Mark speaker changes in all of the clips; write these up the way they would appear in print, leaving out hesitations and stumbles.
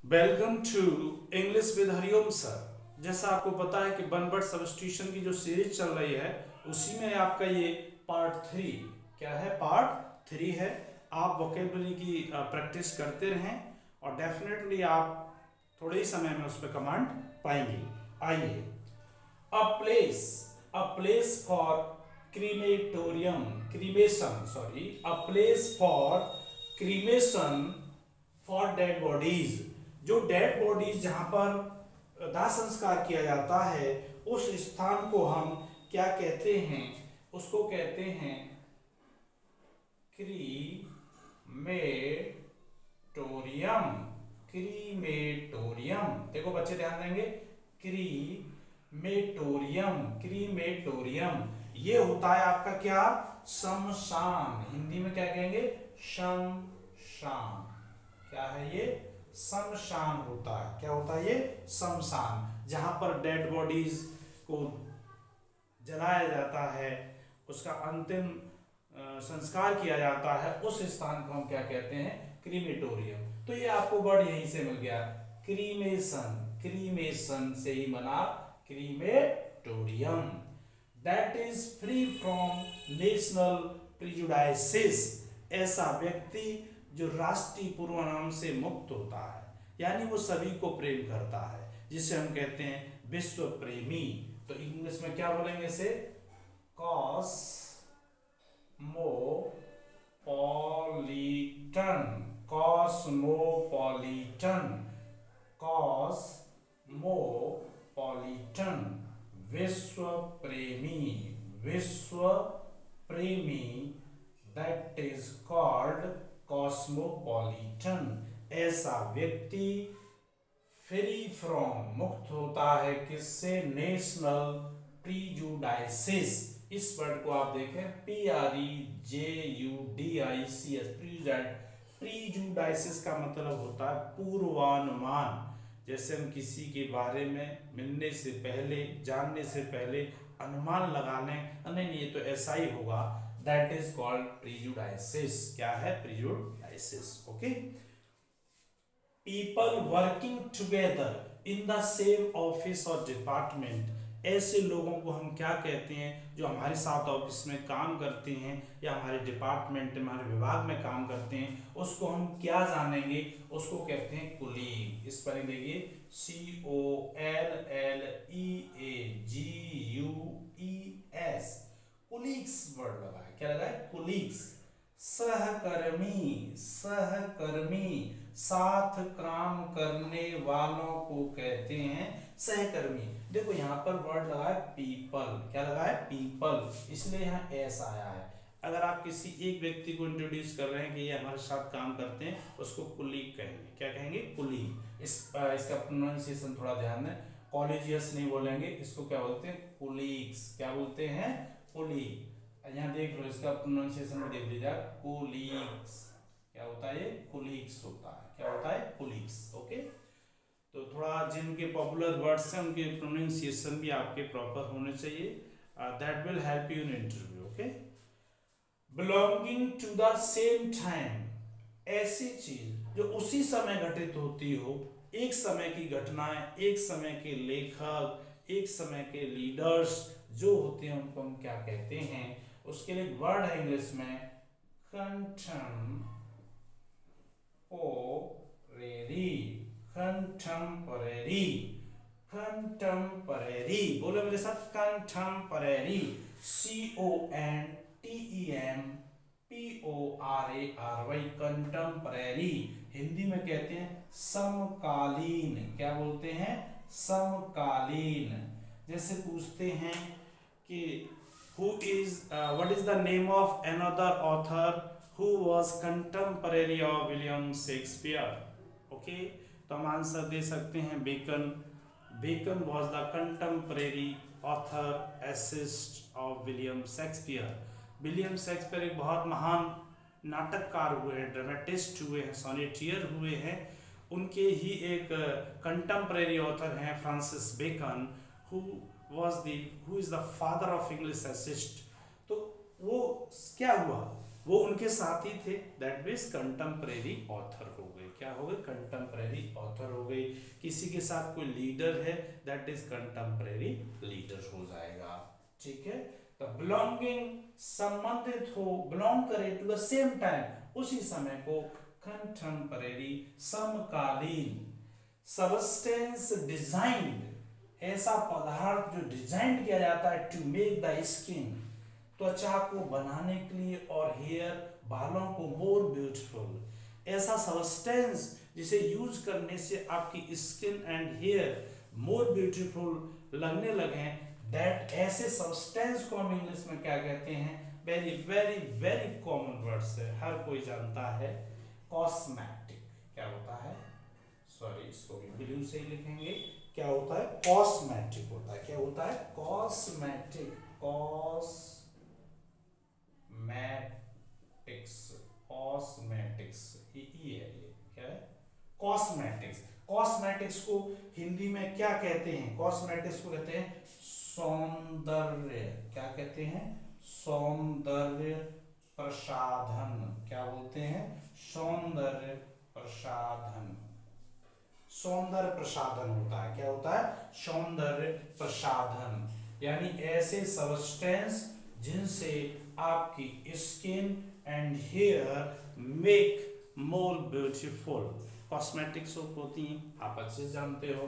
Speaker 1: Welcome to English with Hariom sir. जैसा आपको पता है कि वन वर्ड सब्स्टिट्यूशन की जो सीरीज चल रही है उसी में आपका ये पार्ट 3 क्या है, पार्ट 3 है। आप वोकेबलरी की प्रैक्टिस करते रहें और डेफिनेटली आप थोड़े ही समय में उस पर कमांड पाएंगे। आइए, a place for crematorium cremation sorry a place for cremation for dead bodies. जो डेड बॉडीज जहां पर दाह संस्कार किया जाता है उस स्थान को हम क्या कहते हैं, उसको कहते हैं क्रीमेटोरियम। क्रीमेटोरियम, देखो बच्चे ध्यान देंगे, क्रीमेटोरियम ये होता है आपका क्या, शमशान। हिंदी में क्या कहेंगे, शमशान। क्या है ये, शमशान होता है। क्या होता है ये, शमशान, जहां पर डेड बॉडीज को जलाया जाता है, उसका अंतिम संस्कार किया जाता है, उस स्थान को हम क्या कहते हैं, क्रीमेटोरियम। तो ये आपको वर्ड यहीं से मिल गया, क्रीमेशन। क्रीमेशन से ही बना crematorium. That is free from national prejudices. ऐसा व्यक्ति जो राष्ट्रीय पूर्वनाम से मुक्त होता है, यानी वो सभी को प्रेम करता है, जिसे हम कहते हैं विश्व प्रेमी। तो इंग्लिश में क्या बोलेंगे इसे, कॉस्मोपॉलिटन। कॉस्मोपॉलिटन, कॉस्मोपॉलिटन, विश्व प्रेमी। विश्व प्रेमी, दैट इज कॉल्ड कॉस्मोपॉलिटन। ऐसा व्यक्ति फ्री फ्रॉम, मुक्त होता है किससे, नेशनल प्रीजुडाइसिस। इस वर्ड को आप देखें, PREJUDICS, प्रीजुडाइसिस का मतलब होता है पूर्वानुमान। जैसे हम किसी के बारे में मिलने से पहले, जानने से पहले अनुमान लगा लें, नहीं ये तो ऐसा ही होगा, दैट इज कॉल्ड प्रीजुडाइसिस। क्या है, prejudices. Okay, people working together in the same office और डिपार्टमेंट। ऐसे लोगों को हम क्या कहते हैं, जो हमारे साथ ऑफिस में काम करते हैं या हमारे डिपार्टमेंट में, हमारे विभाग में काम करते हैं, उसको हम क्या जानेंगे, उसको कहते हैं कुलीग। इस पर देखिए, COLLEAGUES, कुलीग्स वर्ड लगा है। क्या लगा है, कुलीग्स। सहकर्मी, सहकर्मी, साथ काम करने वालों को कहते हैं सहकर्मी। देखो यहाँ पर वर्ड लगा है पीपल। क्या लगा है, पीपल, इसलिए यहाँ एस आया है। अगर आप किसी एक व्यक्ति को इंट्रोड्यूस कर रहे हैं कि ये हमारे साथ काम करते हैं, उसको कुलीग कहेंगे। क्या कहेंगे, कुलीग। इसका प्रोनाउंसिएशन थोड़ा ध्यान दें, कॉलेजियस नहीं बोलेंगे, इसको क्या बोलते हैं, कुलीग्स। क्या बोलते हैं, कुलीग। यहाँ देख लो, इसका प्रोनाउंसिएशन भी देख लीजिए, कुलीग्स। क्या होता है ये, कुलीग्स होता है। क्या होता है, कुलीग्स। ओके, तो थोड़ा जिनके पॉपुलर वर्ड्स हैं उनके प्रोनाउंसिएशन भी आपके प्रॉपर होने चाहिए, that will help you in interview. Okay, belonging to the same time, ऐसी चीज जो उसी समय घटित होती हो, एक समय की घटनाएं, एक समय के लेखक, एक समय के लीडर्स जो होते हैं, उनको हम क्या कहते हैं। उसके लिए वर्ड है इंग्लिश में कंटेम्पोरेरी। कंटेम्पोरेरी, कंटेम्पोरेरी, बोलो मेरे साथ, कंटेम्पोरेरी। CONTEMPORARY, contemporary. हिंदी में कहते हैं समकालीन। क्या बोलते हैं, समकालीन। जैसे पूछते हैं कि what is the name of another author who was contemporary of William Shakespeare? Okay, तो हम आंसर दे सकते हैं Bacon. Bacon was the contemporary author essayist of William Shakespeare. William Shakespeare एक बहुत महान नाटककार हुए हैं, ड्रामेटिस्ट हुए हैं, सोनेटियर हुए हैं। उनके ही एक कंटेम्परेरी ऑथर हैं Francis Bacon, who is the father of English essayist। तो वो क्या हुआ, वो उनके साथी थे, दैट मीन्स कंटेम्परेरी ऑथर हो गए। गए, क्या हो गए, कंटेम्परेरी ऑथर हो गई। किसी के साथ कोई लीडर है, दैट इज कंटेम्परेरी लीडर हो जाएगा, ठीक है। तो बिलोंगिंग संबंधित हो, बिलोंग करे टू द सेम टाइम, उसी समय को कंटेम्परेरी समकालीन। सबस्टेंस डिजाइंड, ऐसा पदार्थ जो डिजाइन किया जाता है टू मेक द स्किन, त्वचा को बनाने के लिए, और हेयर, बालों को मोर ब्यूटीफुल, ऐसा सबस्टेंस जिसे यूज करने से आपकी skin and hair more beautiful लगने लगे, दैट ऐसे सब्सटेंस को हम इंग्लिश में क्या कहते हैं, very very very common words है, हर कोई जानता है, कॉस्मेटिक। क्या होता है, सॉरी इसको भी ब्लू से ही लिखेंगे, क्या होता है, कॉस्मेटिक होता है। क्या होता है, कॉस्मेटिक, कॉस्मेटिक्स ये है, ये क्या है, कॉस्मेटिक्स। कॉस्मेटिक्स को हिंदी में क्या कहते हैं, कॉस्मेटिक्स को कहते हैं सौंदर्य, क्या कहते हैं, सौंदर्य प्रसाधन। क्या बोलते हैं, सौंदर्य प्रसाधन। सौंदर्य प्रसाधन होता है, क्या होता है, सौंदर्य प्रसाधन, यानी ऐसे सब्सटेंस जिनसे आपकी skin and hair make more beautiful, cosmetics होती हैं, आप अच्छे से जानते हो।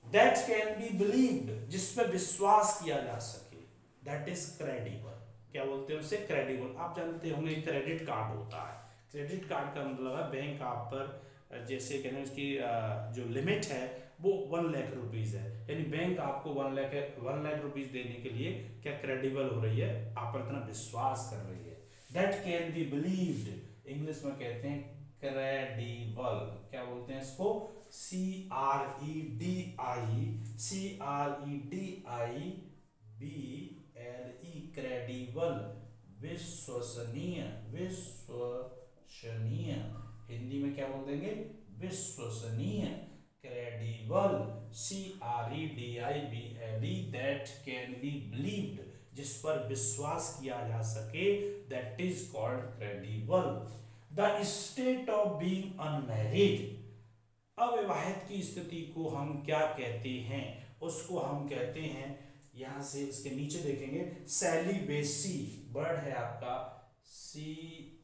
Speaker 1: दैट कैन बी बिलीव्ड, जिस पर विश्वास किया जा सके, दैट इज क्रेडिबल। क्या बोलते हैं उसे, क्रेडिबल। आप जानते होंगे क्रेडिट कार्ड होता है, क्रेडिट कार्ड का मतलब है बैंक आप पर जैसे कहना उसकी जो लिमिट है वो 1 लाख रुपीज़ है, यानी बैंक आपको 1 लाख रुपीज़ देने के लिए क्या क्रेडिबल हो रही है, आप पर इतना विश्वास कर रही है। That can be believed, English में कहते हैं क्रेडिबल। क्या बोलते हैं इसको, CREDIBLE, क्रेडिबल, विश्वसनीय, विश्वसनीय, हिंदी में क्या बोल देंगे, विश्वसनीय, credible, CREDIBLE, that can be believed, जिस पर विश्वास किया जा सके, that is called credible. The state of being unmarried, अविवाहित की स्थिति को हम क्या कहते हैं, उसको हम कहते हैं, यहां से इसके नीचे देखेंगे, सेलिबेसी, वर्ड है आपका CELIBACY,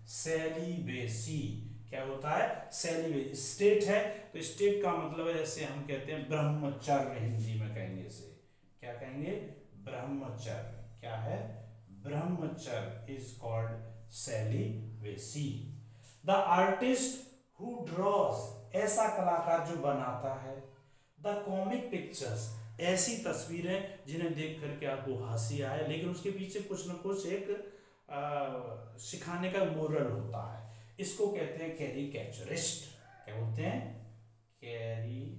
Speaker 1: सेलिबेसी। क्या होता है, सेलिबेसी, स्टेट है, तो स्टेट का मतलब है, जैसे हम कहते हैं ब्रह्मचर्य, हिंदी में कहेंगे इसे, क्या कहेंगे, ब्रह्मचर्य। क्या है, ब्रह्मचर्य is called celibacy. The artist who draws, ऐसा कलाकार जो बनाता है, द कॉमिक पिक्चर्स, ऐसी तस्वीरें जिन्हें देख करके आपको हंसी आए, लेकिन उसके पीछे कुछ न कुछ एक सिखाने का मोरल होता है, इसको कहते हैं कैरिकेचरिस्ट। क्या बोलते हैं, कैरिकेचुरिस्ट।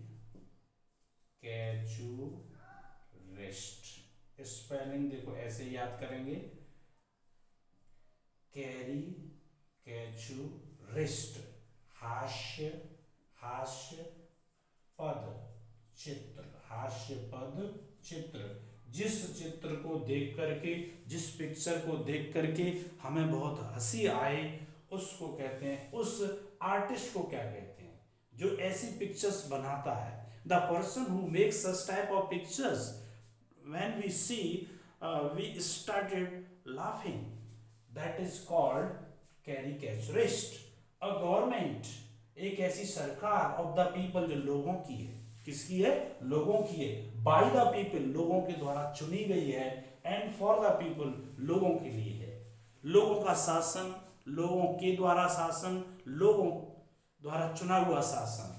Speaker 1: स्पेलिंग देखो ऐसे याद करेंगे, कैरिकेचुरिस्ट, हास्य, हास्य पद चित्र, हास्य पद चित्र, जिस चित्र को देख करके, जिस पिक्चर को देख करके हमें बहुत हंसी आए, उसको कहते हैं, उस आर्टिस्ट को क्या कहते हैं, जो ऐसी पिक्चर्स बनाता है। The person who makes such type of pictures, when we see we started laughing, that is called caricaturist. A government, एक ऐसी सरकार, ऑफ द पीपल, जो लोगों की है, किसकी है, लोगों की है, बाय द पीपल, लोगों के द्वारा चुनी गई है, एंड फॉर द पीपल, लोगों के लिए है। लोगों का शासन, लोगों के द्वारा शासन, लोगों द्वारा चुना हुआ शासन,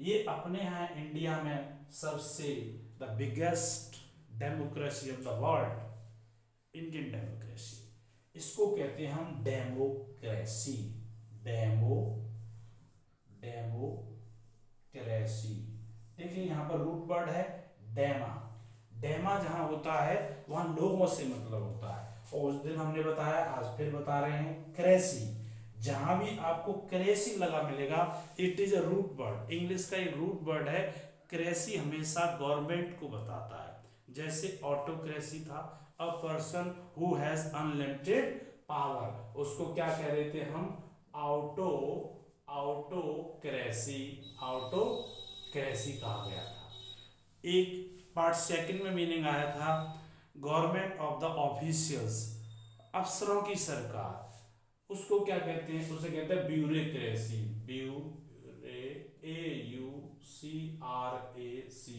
Speaker 1: ये अपने यहाँ इंडिया में सबसे the biggest democracy of the world, Indian democracy, इसको कहते हैं हम डेमोक्रेसी, डेमोक्रेसी। देखिए यहाँ पर रूट वर्ड है डेमा, डेमा जहां होता है वहां लोगों से मतलब होता है, और उस दिन हमने बताया, आज फिर बता रहे हैं, क्रेसी, जहां भी आपको क्रेसी लगा मिलेगा, it is a root word, English का एक रूट वर्ड है। क्रेसी हमेशा गवर्नमेंट को बताता है, जैसे ऑटोक्रेसी था, a person who has unlimited power, उसको क्या कह रहे थे हम, ऑटोक्रेसी कहा गया था। एक पार्ट सेकंड में मीनिंग आया था गवर्नमेंट ऑफ द ऑफिशियल्स, अफसरों की सरकार, उसको क्या कहते हैं, उसे कहते हैं bureaucracy, AUCRACY,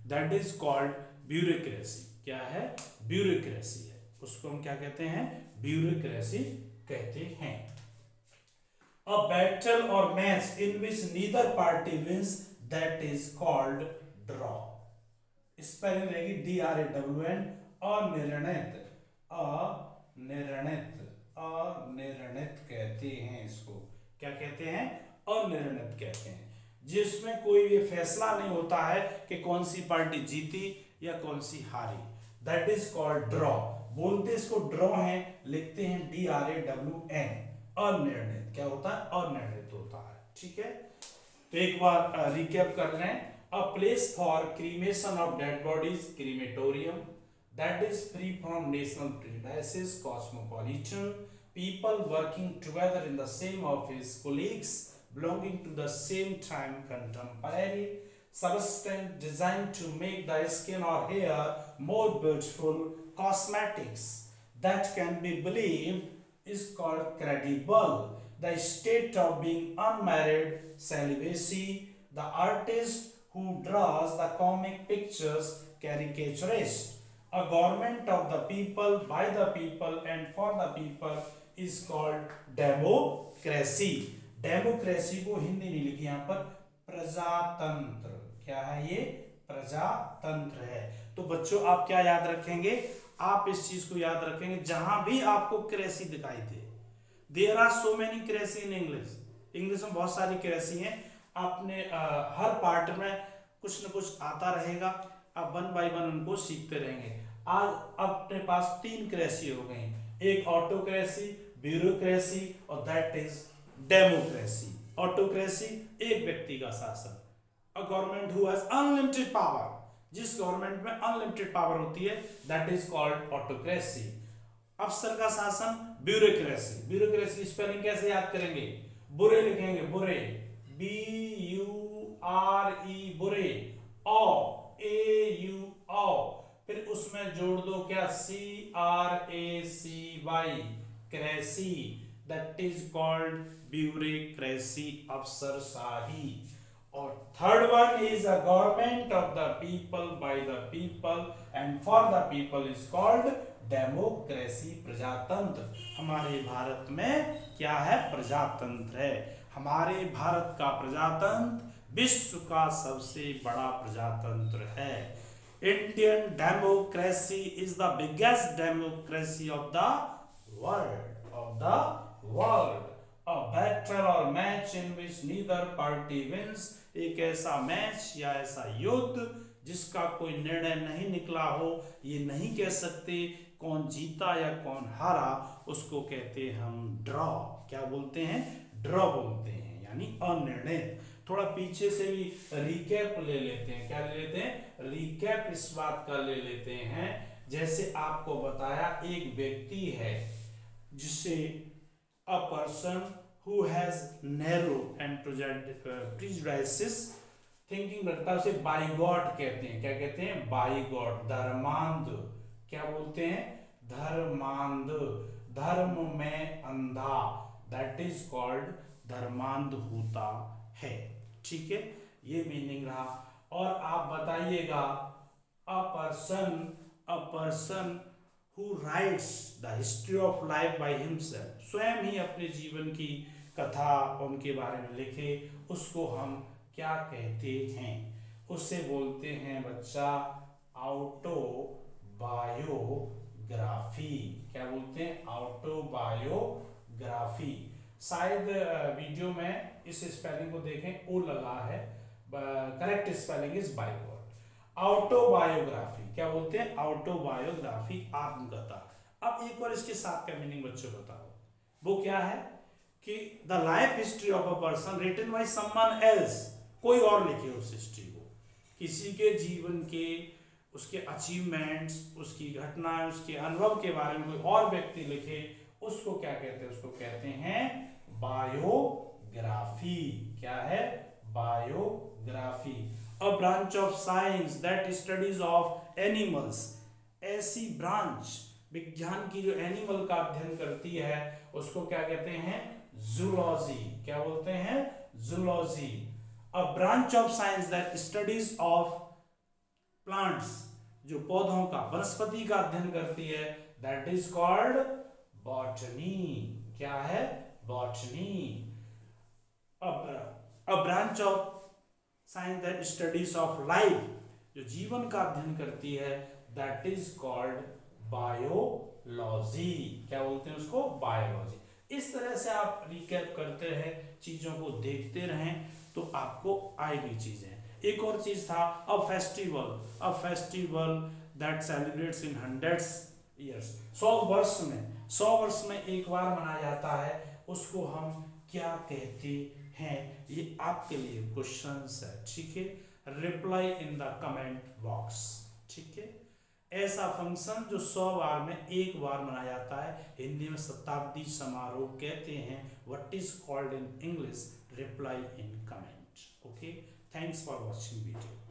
Speaker 1: that is called bureaucracy. क्या है, ब्यूरोक्रेसी है, उसको हम क्या कहते हैं, ब्यूरोक्रेसी कहते हैं। A battle or match in which neither party wins, that is called draw. Spelling रहेगी DRAWN, अनिर्णित, अनिर्णित कहते हैं इसको, क्या कहते हैं, अनिर्णित कहते हैं, जिसमें कोई भी फैसला नहीं होता है कि कौन सी पार्टी जीती या कौन सी हारी, दैट इज कॉल्ड ड्रॉ। बोलते इसको ड्रॉ है, लिखते हैं DRAWN, अनिर्णित। क्या होता है, अनिर्णित होता है। ठीक है, तो एक बार रिकैप कर रहे हैं। A place for cremation of dead bodies, crematorium, that is free from national prejudices, cosmopolitan, people working together in the same office, colleagues belonging to the same time, contemporary, substance designed to make the skin or hair more beautiful, cosmetics that can be believed is called credible, the state of being unmarried, celibacy, the artist who draws the comic pictures, caricaturist. A government of the people, by the people and for the people is called democracy. Democracy को हिंदी नहीं लिखी यहाँ पर, प्रजातंत्र। क्या है ये, प्रजातंत्र है। तो बच्चों आप क्या याद रखेंगे, आप इस चीज को याद रखेंगे, जहां भी आपको क्रेसी दिखाई दे, there are so many crazy in English, English में बहुत सारी क्रेसी हैं। आपने हर पार्ट में कुछ न कुछ आता रहेगा, आप वन बाय वन उनको सीखते रहेंगे। आज अपने पास 3 क्रेसी हो गई, एक ऑटोक्रेसी, ब्यूरोक्रेसी और दैट इज डेमोक्रेसी। ऑटोक्रेसी एक व्यक्ति का शासन, a government who has unlimited power, जिस गवर्नमेंट में अनलिमिटेड पावर होती है, दैट इज कॉल्ड ऑटोक्रेसी। अफसर का शासन, ब्यूरोक्रेसी। ब्यूरोक्रेसी स्पेलिंग कैसे याद करेंगे, बुरे लिखेंगे, बुरे, BURE, बुरे, AU, फिर उसमें जोड़ दो क्या, CRACY, cracy, that is called bureaucracy, अफसरशाही। और third one is a government of the people, by the people and for the people is called democracy, प्रजातंत्र। हमारे भारत में क्या है, प्रजातंत्र है। हमारे भारत का प्रजातंत्र विश्व का सबसे बड़ा प्रजातंत्र है। Indian democracy is the biggest democracy of the world. A battle or match in which neither party wins, एक ऐसा मैच या ऐसा युद्ध जिसका कोई निर्णय नहीं निकला हो, ये नहीं कह सकते कौन जीता या कौन हारा, उसको कहते हैं हम ड्रॉ। क्या बोलते हैं, ड्रॉ बोलते हैं, यानी अनिर्णित। थोड़ा पीछे से भी रिकैप ले लेते हैं, क्या ले लेते हैं, रिकैप इस बात का ले लेते हैं। जैसे आपको बताया एक व्यक्ति है जिसे अ person who has narrow and prejudices thinking रखता है, उसे बाइगॉट कहते हैं। क्या कहते हैं, बाइगॉट, धर्मांध। क्या बोलते हैं, धर्मांध, धर्म में अंधा, दैट इज कॉल्ड धर्मांध होता है। ठीक है, ये मीनिंग रहा। और आप बताइएगा, अ person who rights the history of life by himself, स्वयं ही अपने जीवन की कथा उनके बारे में लिखे, उसको हम क्या कहते हैं, उसे बोलते हैं बच्चा ऑटोबायोग्राफी। क्या बोलते हैं, ऑटोबायोग्राफी। शायद वीडियो में इस स्पेलिंग को देखें, ओ लगा है, करेक्ट स्पेलिंग इज बाइगॉट। ऑटोबायोग्राफी क्या बोलते हैं, ऑटोबायोग्राफी, आत्मकथा। अब एक बार इसके साथ का मीनिंग बच्चों बताओ, वो क्या है कि the life history of a person written by someone else, कोई और लिखे उस हिस्ट्री को, किसी के जीवन के, उसके अचीवमेंट्स, उसकी घटनाएं, उसके अनुभव के बारे में कोई और व्यक्ति लिखे, उसको क्या कहते हैं? उसको कहते हैं बायोग्राफी। क्या है? Biography. A branch of science that studies of animals, ऐसी ब्रांच विज्ञान की जो एनिमल का अध्ययन करती है उसको क्या कहते हैं? जूलॉजी। क्या बोलते हैं? Zoology. A branch of science that studies of plants, जो पौधों का, वनस्पति का अध्ययन करती है, दैट इज कॉल्ड बॉटनी। क्या है? Botany. A branch of science that studies of life, जो जीवन का अध्ययन करती है, दैट इज कॉल्ड बायोलॉजी। क्या बोलते हैं उसको? बायोलॉजी। इस तरह से आप रिकैप करते रहे, चीजों को देखते रहें तो आपको आएगी चीजें। एक और चीज था, a festival that celebrates in 100 years, 100 वर्ष में एक बार मनाया जाता है, उसको हम क्या कहते हैं? ये आपके लिए क्वेश्चंस है, ठीक है? Reply in the comment box, ठीक है? ऐसा फंक्शन जो 100 बार में एक बार मनाया जाता है, हिंदी में शताब्दी समारोह कहते हैं। What is called in English? Reply in comment. Okay, thanks for watching video.